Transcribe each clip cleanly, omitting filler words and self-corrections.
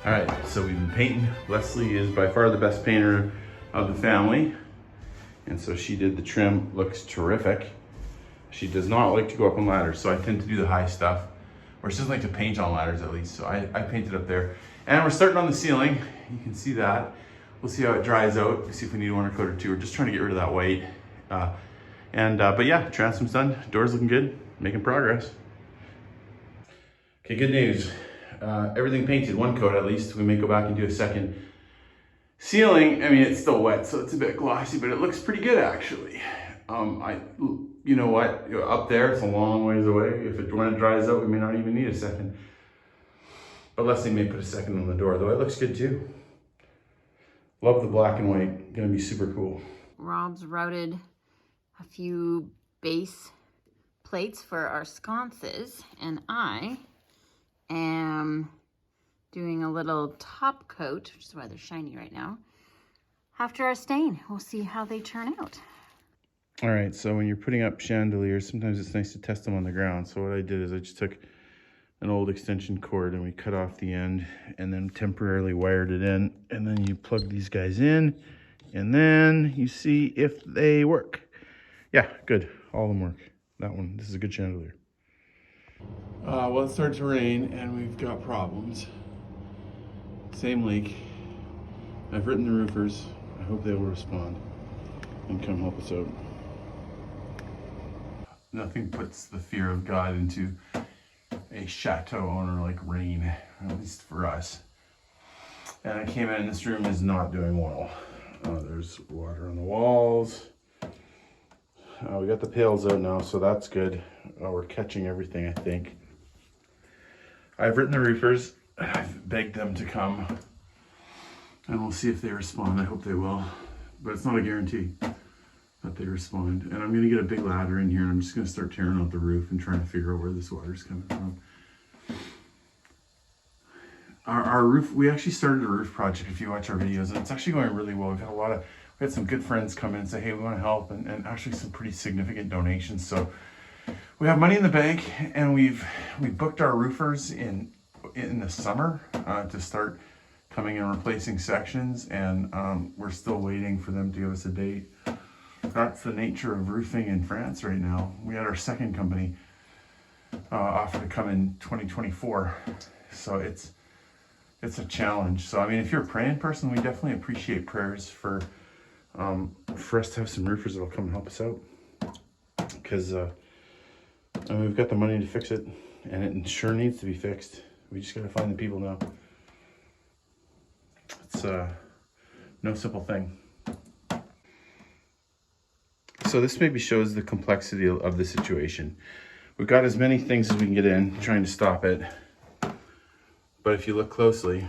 All right, so we've been painting. Leslie is by far the best painter of the family. And so she did the trim, looks terrific. She does not like to go up on ladders, so I tend to do the high stuff. Or she doesn't like to paint on ladders at least, so I painted up there. And we're starting on the ceiling. You can see that. We'll see how it dries out. We'll see if we need one coat or two. We're just trying to get rid of that white. But yeah, transom's done. Door's looking good, making progress. Okay, good news. Everything painted, one coat at least. We may go back and do a second. Ceiling, I mean, it's still wet, so it's a bit glossy, but it looks pretty good actually. You know what, up there, it's a long ways away. When it dries out, we may not even need a second. But Leslie may put a second on the door, though it looks good too. Love the black and white, gonna be super cool. Rob's routed a few base plates for our sconces, and I am doing a little top coat, which is why they're shiny right now, after our stain. We'll see how they turn out. All right, so when you're putting up chandeliers, sometimes it's nice to test them on the ground. So what I did is I just took an old extension cord and we cut off the end and then temporarily wired it in. And then you plug these guys in and then you see if they work. Yeah, good, all of them work. That one, this is a good chandelier. Well, it started to rain and we've got problems. Same leak. I've written the roofers. I hope they will respond and come help us out. Nothing puts the fear of God into a chateau owner like rain, at least for us. And I came in, this room is not doing well. There's water on the walls. We got the pails out now, so that's good. We're catching everything, I think. I've written the roofers. I've begged them to come. And we'll see if they respond. I hope they will. But it's not a guarantee that they respond. And I'm going to get a big ladder in here and I'm just going to start tearing out the roof and trying to figure out where this water's coming from. Our roof, we actually started a roof project if you watch our videos, and it's actually going really well. We had some good friends come in and say, hey, we want to help, and actually some pretty significant donations. So we have money in the bank, and we booked our roofers in the summer to start coming and replacing sections, and we're still waiting for them to give us a date. That's the nature of roofing in France right now. We had our second company offer to come in 2024, so it's a challenge. So I mean, if you're a praying person, we definitely appreciate prayers for us to have some roofers that'll come and help us out, because I mean, we've got the money to fix it, and it sure needs to be fixed. We just got to find the people now. It's no simple thing. So this maybe shows the complexity of the situation. We've got as many things as we can get in, trying to stop it. But if you look closely,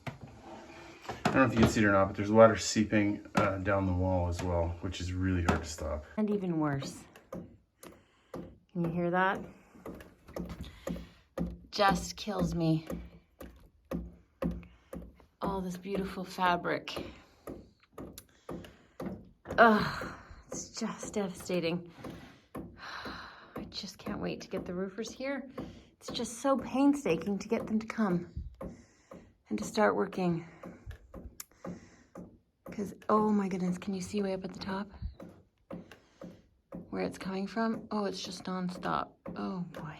I don't know if you can see it or not, but there's water seeping down the wall as well, which is really hard to stop. And even worse. Can you hear that? Just kills me. All this beautiful fabric. Ugh, it's just devastating. I just can't wait to get the roofers here. It's just so painstaking to get them to come and to start working. Because, oh my goodness, can you see way up at the top? Where it's coming from? Oh, it's just nonstop. Oh boy.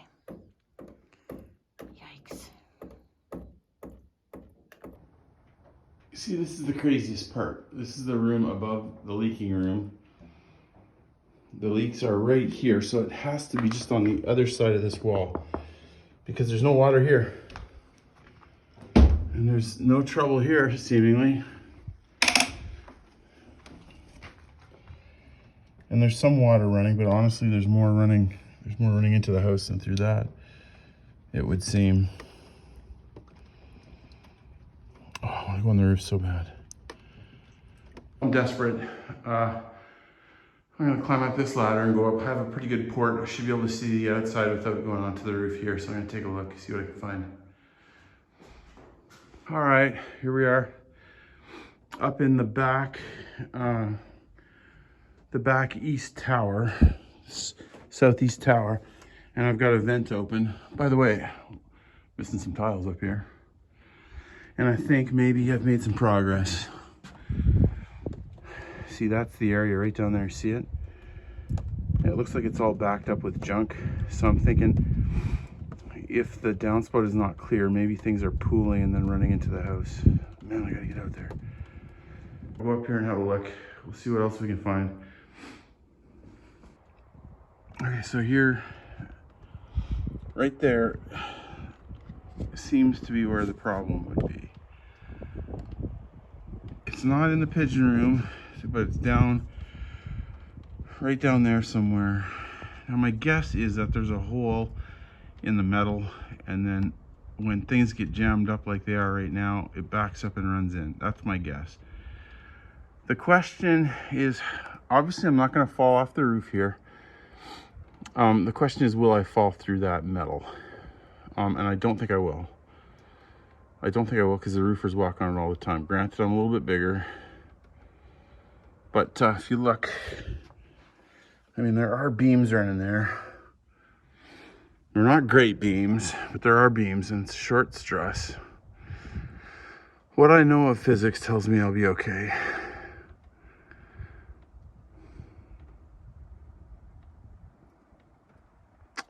Yikes. You see, this is the craziest part. This is the room above the leaking room. The leaks are right here, so it has to be just on the other side of this wall, because there's no water here. And there's no trouble here, seemingly. And there's some water running, but honestly, there's more running into the house than through that, it would seem. Oh, I want to go on the roof so bad. I'm desperate. I'm gonna climb up this ladder and go up. I have a pretty good port. I should be able to see the outside without going onto the roof here. So I'm gonna take a look, see what I can find. All right, here we are. Up in the back east tower, southeast tower. And I've got a vent open. By the way, missing some tiles up here. And I think maybe I've made some progress. See, that's the area right down there. See it? It looks like it's all backed up with junk. So I'm thinking if the downspout is not clear, maybe things are pooling and then running into the house. Man, I gotta get out there. We'll go up here and have a look. We'll see what else we can find. Okay, so here, right there, seems to be where the problem would be. It's not in the pigeon room, but it's down, right down there somewhere. Now my guess is that there's a hole in the metal, and then when things get jammed up like they are right now, it backs up and runs in. That's my guess. The question is, obviously I'm not gonna fall off the roof here. The question is, will I fall through that metal? And I don't think I will. I don't think I will, because the roofers walk on it all the time. Granted, I'm a little bit bigger. But if you look, I mean, there are beams running there. They're not great beams, but there are beams, and it's short struts. What I know of physics tells me I'll be okay.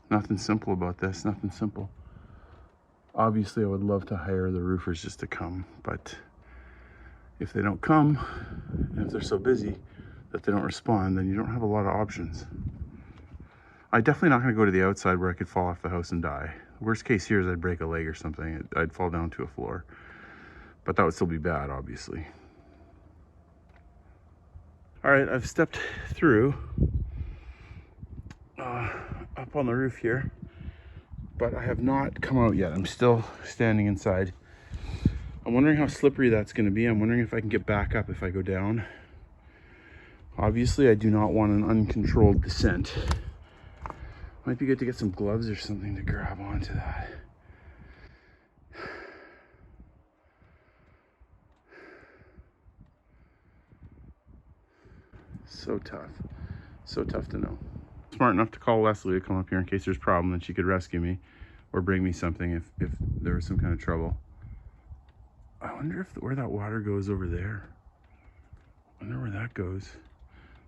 Nothing simple about this, nothing simple. Obviously, I would love to hire the roofers just to come, but if they don't come, and if they're so busy that they don't respond, then you don't have a lot of options. I'm definitely not gonna go to the outside where I could fall off the house and die. The worst case here is I'd break a leg or something. I'd fall down to a floor, but that would still be bad, obviously. All right, I've stepped through up on the roof here, but I have not come out yet. I'm still standing inside. I'm wondering how slippery that's going to be. I'm wondering if I can get back up if I go down. Obviously, I do not want an uncontrolled descent. Might be good to get some gloves or something to grab onto that. So tough. So tough to know. Smart enough to call Leslie to come up here in case there's a problem, and she could rescue me or bring me something if there was some kind of trouble. I wonder if where that water goes over there. I wonder where that goes.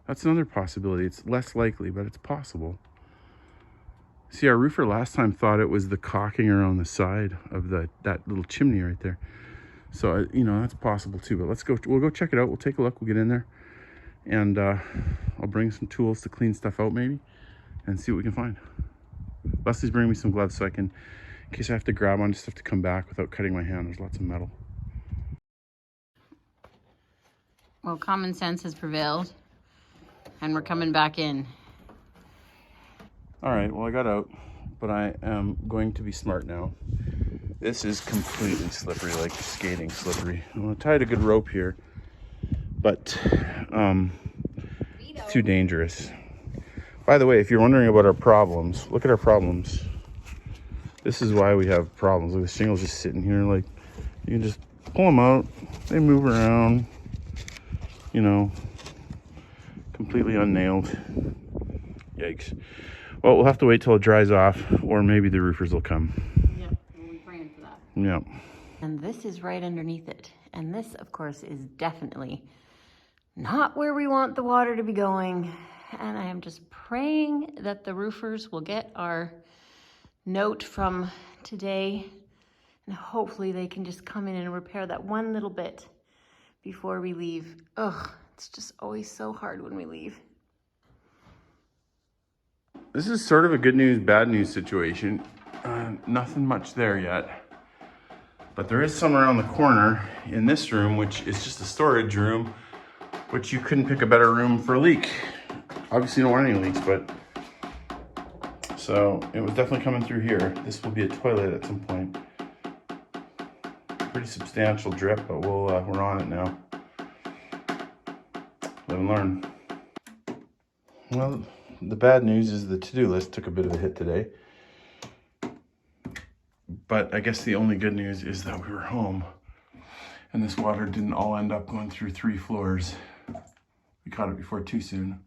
That's another possibility. It's less likely, but it's possible. See, our roofer last time thought it was the caulking around the side of that little chimney right there. So, you know, that's possible too, but we'll go check it out. We'll take a look, we'll get in there, and I'll bring some tools to clean stuff out maybe and see what we can find. Leslie's bringing me some gloves so I can, in case I have to grab on, just have to come back without cutting my hand. There's lots of metal. Well, common sense has prevailed, and we're coming back in. All right, well, I got out, but I am going to be smart now. This is completely slippery, like skating slippery. I'm gonna tie a good rope here, but it's too dangerous. By the way, if you're wondering about our problems, look at our problems. This is why we have problems. Look, the shingles just sitting here, like, you can just pull them out, they move around, you know, completely unnailed. Yikes. Well, we'll have to wait till it dries off, or maybe the roofers will come. Yep, we'll be praying for that. Yep. And this is right underneath it. And this, of course, is definitely not where we want the water to be going. And I am just praying that the roofers will get our note from today, and hopefully they can just come in and repair that one little bit before we leave. Ugh, it's just always so hard when we leave. This is sort of a good news, bad news situation. Nothing much there yet. But there is some around the corner in this room, which is just a storage room, which you couldn't pick a better room for a leak. Obviously you don't want any leaks, but... So it was definitely coming through here. This will be a toilet at some point. Pretty substantial drip, but we're on it now. Live and learn. Well, the bad news is the to-do list took a bit of a hit today. But I guess the only good news is that we were home and this water didn't all end up going through 3 floors. We caught it before too soon.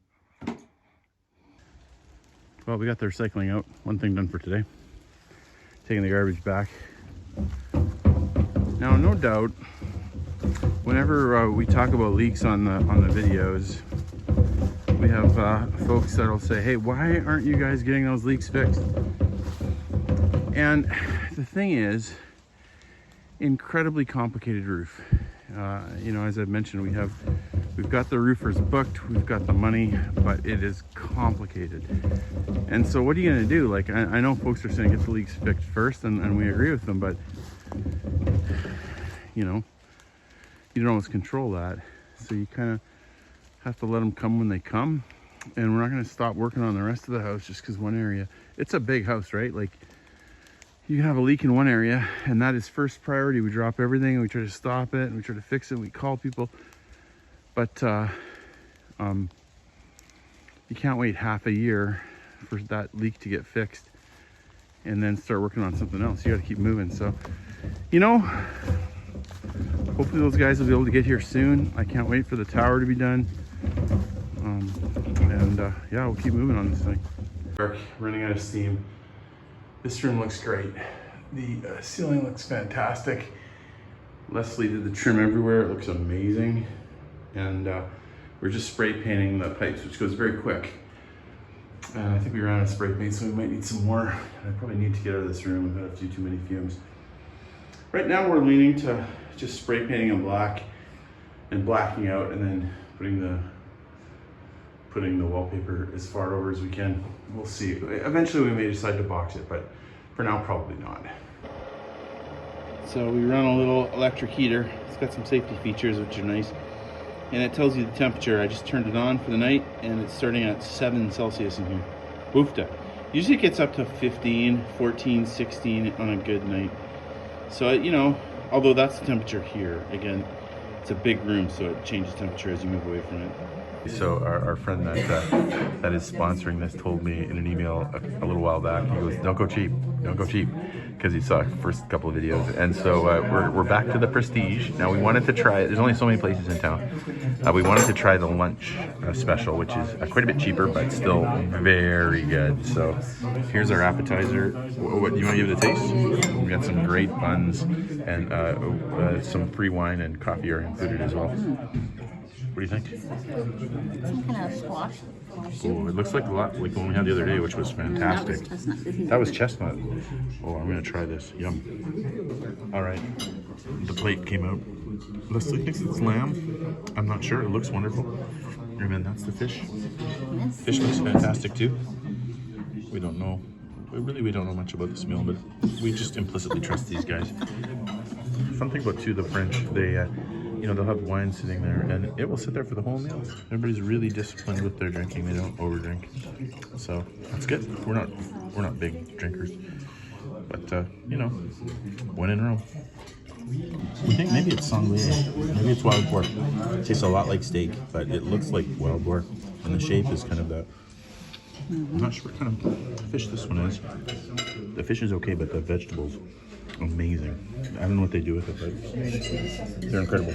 Well, we got the recycling out. One thing done for today. Taking the garbage back. Now, no doubt, whenever we talk about leaks on the videos, we have folks that'll say, hey, why aren't you guys getting those leaks fixed? And the thing is, incredibly complicated roof. You know, as I've mentioned, we've got the roofers booked, we've got the money, but it is complicated. And so what are you gonna do? Like, I know folks are saying get the leaks fixed first, and we agree with them, but you know, you don't always control that. So you kind of have to let them come when they come. And we're not gonna stop working on the rest of the house just because one area, it's a big house, right? Like, you have a leak in one area and that is first priority. We drop everything and we try to stop it and we try to fix it. We call people, but you can't wait half a year for that leak to get fixed and then start working on something else. You got to keep moving. So, you know, hopefully those guys will be able to get here soon. I can't wait for the tower to be done. Yeah, we'll keep moving on this thing. Dark, running out of steam. This room looks great. The ceiling looks fantastic. Leslie did the trim everywhere. It looks amazing. And we're just spray painting the pipes, which goes very quick. And I think we ran out of spray paint, so we might need some more. And I probably need to get out of this room. We've got a few too many fumes. Right now we're leaning to just spray painting in black and blacking out, and then putting the wallpaper as far over as we can. We'll see. Eventually we may decide to box it, but for now, probably not. So we run a little electric heater. It's got some safety features, which are nice. And it tells you the temperature. I just turned it on for the night, and it's starting at 7 Celsius in here. Woofda. Usually it gets up to 15, 14, 16 on a good night. So, you know, although that's the temperature here, again, it's a big room, so it changes temperature as you move away from it. So our friend that is sponsoring this told me in an email a little while back, he goes, don't go cheap, because he saw the first couple of videos. And so we're back to the Prestige. Now we wanted to try, there's only so many places in town. We wanted to try the lunch special, which is quite a bit cheaper, but still very good. So here's our appetizer. What, do you want to give it a taste? We got some great buns, and some free wine and coffee are included as well. What do you think? Some kind of squash. Oh, it looks like a lot like the one we had the other day, which was fantastic. That was chestnut. That was chestnut. Oh, I'm gonna try this. Yum. All right, the plate came out. Leslie thinks it's lamb. I'm not sure. It looks wonderful. And then that's the fish. Yes. Fish looks fantastic too. We don't know. We don't know much about this meal, but we just implicitly trust these guys. Fun thing about the French, they. You know, they'll have wine sitting there and it will sit there for the whole meal. Everybody's really disciplined with their drinking. They don't overdrink. So that's good. We're not big drinkers. But you know, when in Rome. We think maybe it's sanglier. Maybe it's wild boar. It tastes a lot like steak, but it looks like wild boar. And the shape is kind of that. I'm not sure what kind of fish this one is. The fish is okay, but the vegetables, amazing. I don't know what they do with it, but they're incredible.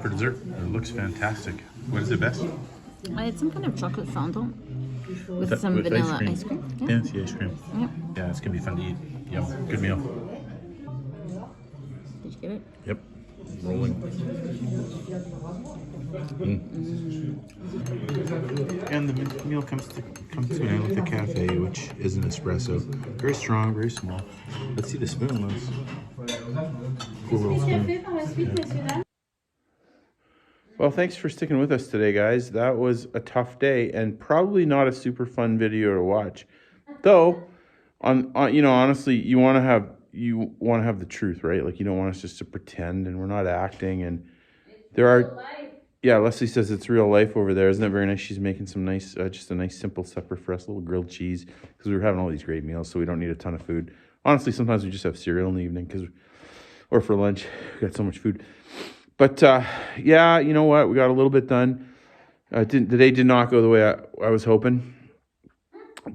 For dessert, it looks fantastic. What is it best? I had some kind of chocolate fondant with some vanilla ice cream. Yeah. Fancy ice cream. Yep. Yeah, it's gonna be fun to eat. Yum, good meal. Did you get it? Yep, rolling. And the meal comes to an end with the cafe, which is an espresso. Very strong, very small. Let's see the spoon, Liz. Cool little spoon. Well, thanks for sticking with us today, guys. That was a tough day and probably not a super fun video to watch. Though, on you know, honestly, you want to have the truth, right? Like, you don't want us just to pretend, and we're not acting. And there are. Yeah, Leslie says it's real life over there. Isn't it very nice? She's making some nice, just a nice simple supper for us, a little grilled cheese, because we were having all these great meals, so we don't need a ton of food. Honestly, sometimes we just have cereal in the evening, or for lunch. We got so much food. But yeah, you know what? We got a little bit done. The day did not go the way I was hoping,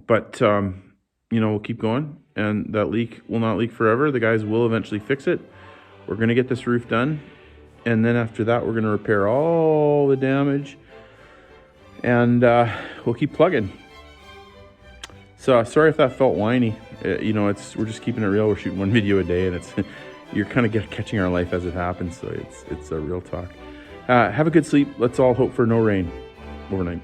but you know, we'll keep going, and that leak will not leak forever. The guys will eventually fix it. We're gonna get this roof done. And then after that, we're going to repair all the damage. And we'll keep plugging. So sorry if that felt whiny. You know, we're just keeping it real. We're shooting one video a day. And it's, you're kind of catching our life as it happens. So it's a real talk. Have a good sleep. Let's all hope for no rain overnight.